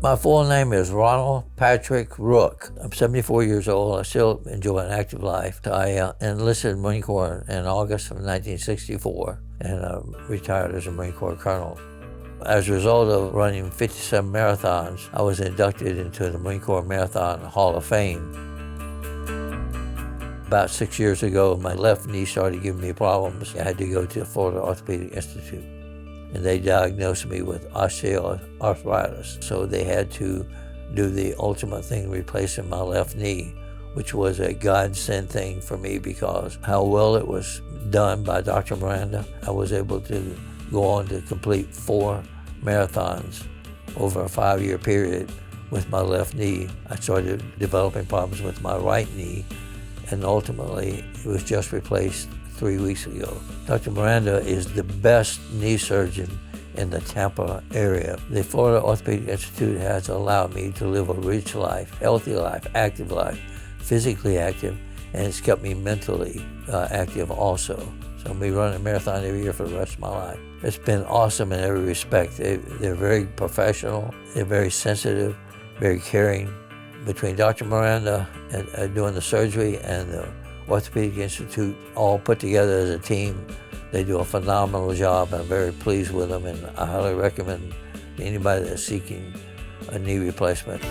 My full name is Ronald Patrick Rook. I'm 74 years old. I still enjoy an active life. I enlisted in the Marine Corps in August of 1964 and retired as a Marine Corps colonel. As a result of running 57 marathons, I was inducted into the Marine Corps Marathon Hall of Fame. About 6 years ago, my left knee started giving me problems. I had to go to the Florida Orthopaedic Institute, and they diagnosed me with osteoarthritis. So they had to do the ultimate thing, replacing my left knee, which was a godsend thing for me because how well it was done by Dr. Miranda. I was able to go on to complete 4 marathons over a 5-year period with my left knee. I started developing problems with my right knee, and ultimately it was just replaced 3 weeks ago. Dr. Miranda is the best knee surgeon in the Tampa area. The Florida Orthopaedic Institute has allowed me to live a rich life, healthy life, active life, physically active, and it's kept me mentally active also. So I'll be running a marathon every year for the rest of my life. It's been awesome in every respect. They're very professional, they're very sensitive, very caring. Between Dr. Miranda and doing the surgery and the Orthopedic Institute, all put together as a team, they do a phenomenal job. I'm very pleased with them, and I highly recommend to anybody that's seeking a knee replacement.